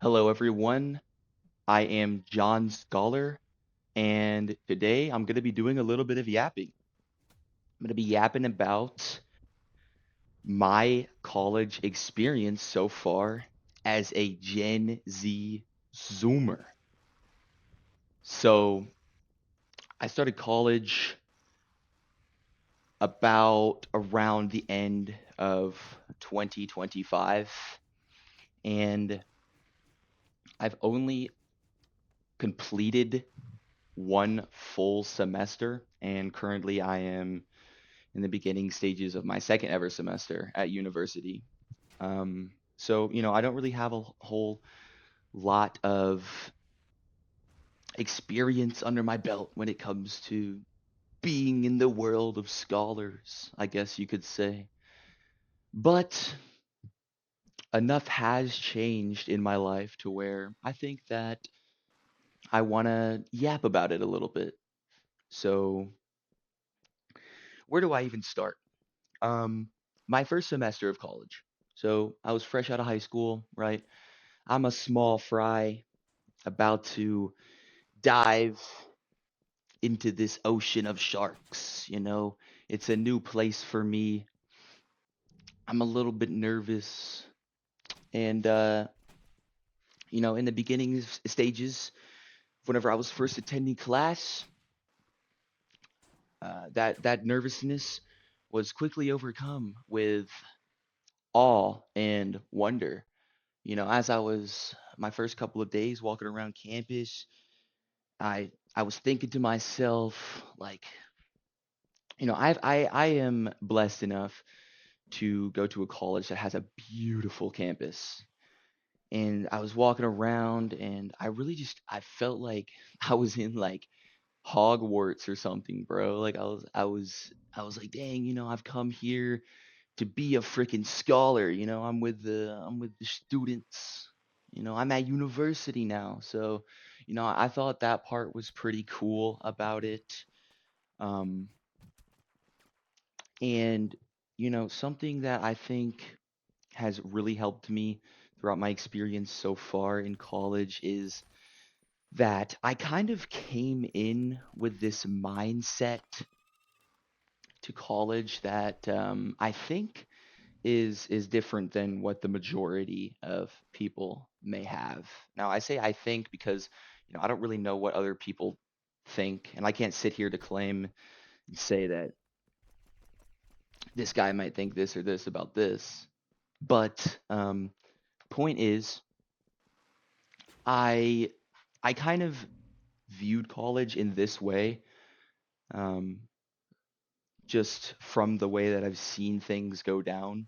Hello, everyone. I am John Scholar, and today I'm going to be doing a little bit of yapping. I'm going to be yapping about my college experience so far as a Gen Z Zoomer. So, I started college about around the end of 2025, and I've only completed one full semester, and currently I am in the beginning stages of my second ever semester at university. So, I don't really have a whole lot of experience under my belt when it comes to being in the world of scholars, I guess you could say. But enough has changed in my life to where I think that I want to yap about it a little bit. So, where do I even start? Um, my first semester of college. So, I was fresh out of high school, right? I'm a small fry about to dive into this ocean of sharks. It's a new place for me. I'm a little bit nervous. And in the beginning stages, whenever I was first attending class, that nervousness was quickly overcome with awe and wonder. As I was my first couple of days walking around campus, I was thinking to myself, like, I am blessed enough to go to a college that has a beautiful campus. And I was walking around and I felt like I was in like Hogwarts or something, bro. Like I was like, dang, I've come here to be a freaking scholar. I'm with the students. I'm at university now. So, I thought that part was pretty cool about it. Um, and something that I think has really helped me throughout my experience so far in college is that I kind of came in with this mindset to college that I think is different than what the majority of people may have. Now, I say I think because I don't really know what other people think, and I can't sit here to claim and say that this guy might think this or this about this. But point is, I I kind of viewed college in this way, um, just from the way that I've seen things go down,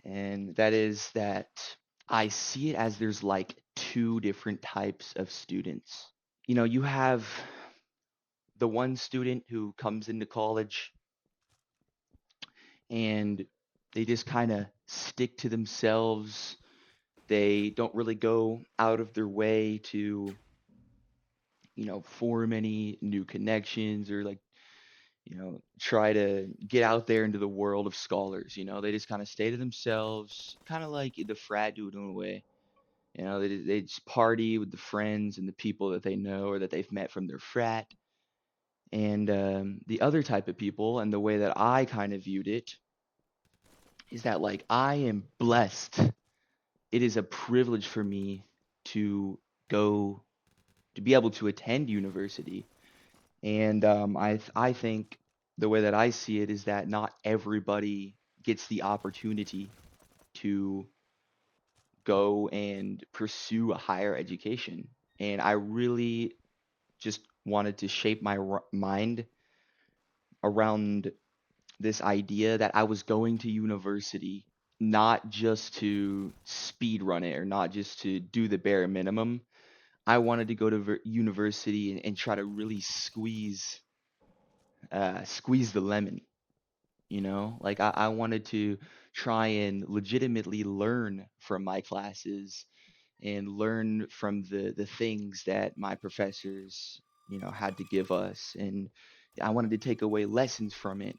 and that is that I see it as there's like two different types of students. You have the one student who comes into college and they just kind of stick to themselves. They don't really go out of their way to form any new connections or like try to get out there into the world of scholars. They just kind of stay to themselves, kind of like the frat dude in a way. They just party with the friends and the people that they know or that they've met from their frat. And the other type of people, and the way that I kind of viewed it, is that like I am blessed. It is a privilege for me to go to be able to attend university. And I think the way that I see it is that not everybody gets the opportunity to go and pursue a higher education. And I really just wanted to shape my mind around this idea that I was going to university not just to speed run it or not just to do the bare minimum. I wanted to go to university and try to really squeeze the lemon. Like I wanted to try and legitimately learn from my classes and learn from the things that my professors had to give us, and I wanted to take away lessons from it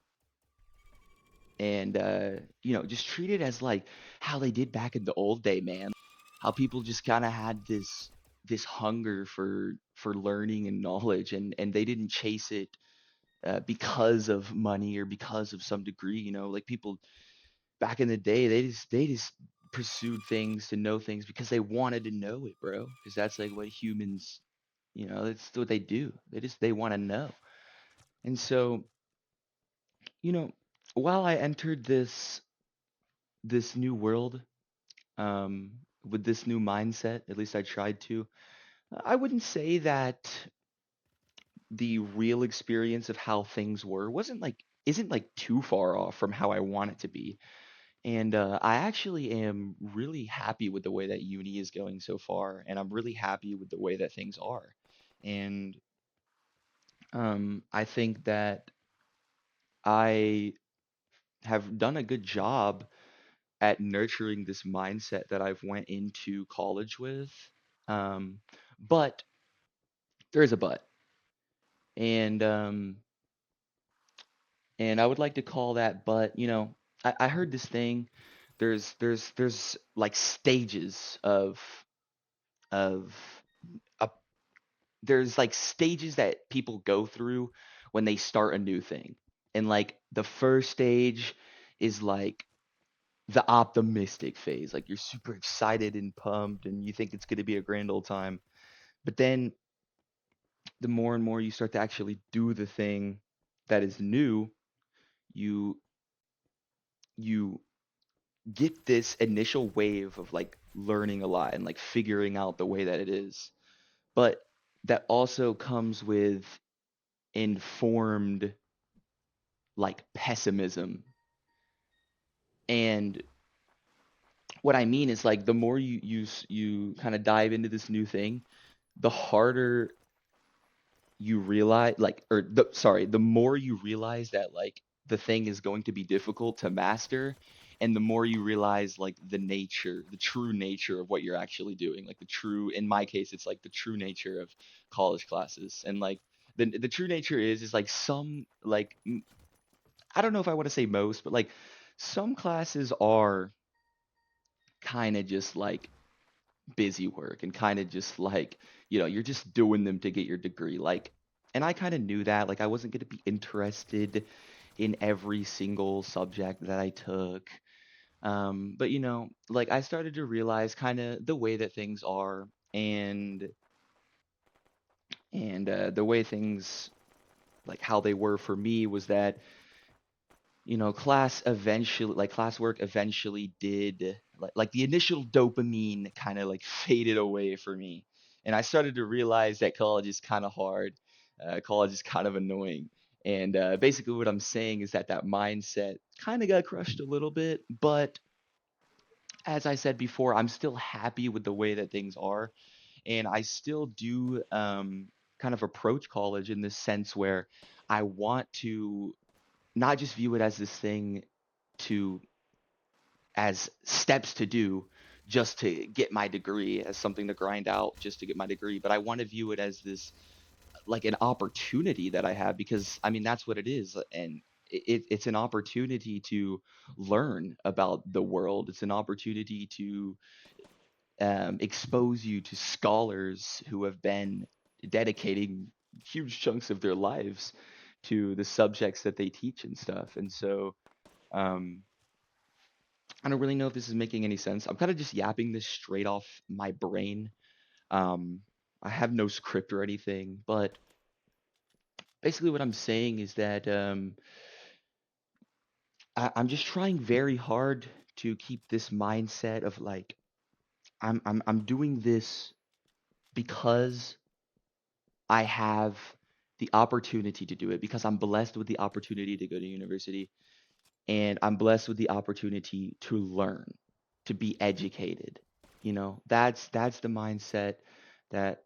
and just treat it as like how they did back in the old day, man. how people just kind of had this hunger for learning and knowledge, and they didn't chase it because of money or because of some degree. Like people back in the day, they just pursued things to know things because they wanted to know it, bro. Because that's like what humans, that's what they do. They want to know. And so, you know, while I entered this new world, um, with this new mindset, at least I tried to. I wouldn't say that the real experience of how things were wasn't like isn't like too far off from how I want it to be. And I actually am really happy with the way that uni is going so far, and I'm really happy with the way that things are. And I think that I have done a good job at nurturing this mindset that I've went into college with. Um, but there is a but, and I would like to call that but. I heard this thing. There's like stages of a there's like stages that people go through when they start a new thing. And like the first stage is like the optimistic phase. Like you're super excited and pumped and you think it's going to be a grand old time. But then the more and more you start to actually do the thing that is new, you you get this initial wave of like learning a lot and like figuring out the way that it is. But that also comes with informed like pessimism. And what I mean is like the more you kind of dive into this new thing, the harder you realize like or the sorry, the more you realize that like the thing is going to be difficult to master, and the more you realize like the true nature of what you're actually doing, like the true in my case it's like the true nature of college classes. And like the true nature is like some like I don't know if I want to say most, but like some classes are kind of just like busy work and kind of just like, you're just doing them to get your degree. Like, and I kind of knew that. Like, I wasn't going to be interested in every single subject that I took. But, like, I started to realize kind of the way that things are, and the way things, like, how they were for me was that classwork eventually did like the initial dopamine kind of like faded away for me. And I started to realize that college is kind of hard. College is kind of annoying. And basically what I'm saying is that mindset kind of got crushed a little bit. But as I said before, I'm still happy with the way that things are. And I still do kind of approach college in this sense where I want to not just view it as this thing to as steps to do just to get my degree, as something to grind out just to get my degree, but I want to view it as this like an opportunity that I have, because I mean that's what it is. And it's an opportunity to learn about the world. It's an opportunity to expose you to scholars who have been dedicating huge chunks of their lives to the subjects that they teach and stuff. And so um, I don't really know if this is making any sense. I'm kind of just yapping this straight off my brain. Um, I have no script or anything, but basically what I'm saying is that I'm just trying very hard to keep this mindset of like I'm doing this because I have the opportunity to do it, because I'm blessed with the opportunity to go to university, and I'm blessed with the opportunity to learn, to be educated. That's the mindset that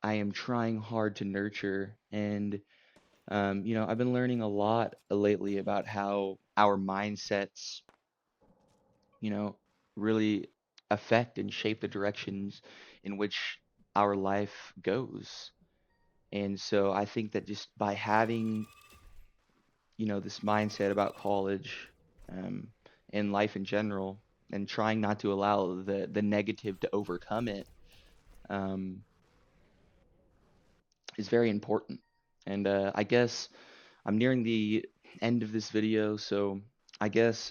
I am trying hard to nurture. And I've been learning a lot lately about how our mindsets, you know, really affect and shape the directions in which our life goes. And so I think that just by having, this mindset about college, um, and life in general, and trying not to allow the negative to overcome it, um, is very important. And I guess I'm nearing the end of this video, so I guess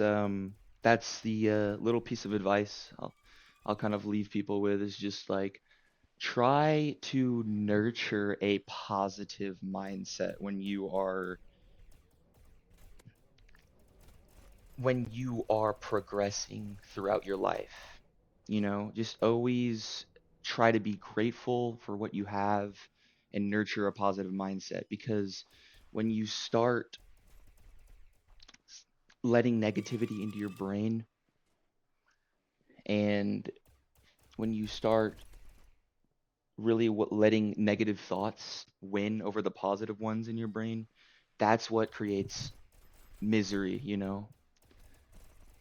that's the little piece of advice I'll kind of leave people with, is just like try to nurture a positive mindset when you are progressing throughout your life. You know, just always try to be grateful for what you have and nurture a positive mindset, because when you start letting negativity into your brain, and when you start really letting negative thoughts win over the positive ones in your brain, that's what creates misery, you know.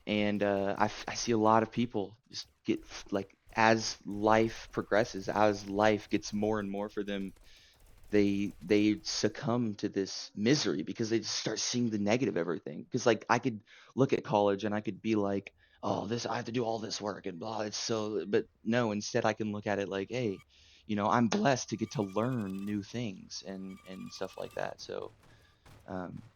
And I see a lot of people just get like, as life progresses, as life gets more and more for them, they succumb to this misery because they just start seeing the negative everything. Because like I could look at college and I could be like, oh, this, I have to do all this work and blah, it's so, but no, instead I can look at it like, hey, you know, I'm blessed to get to learn new things and stuff like that. So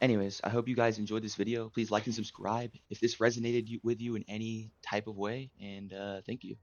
anyways, I hope you guys enjoyed this video. Please like and subscribe if this resonated with you in any type of way, and thank you.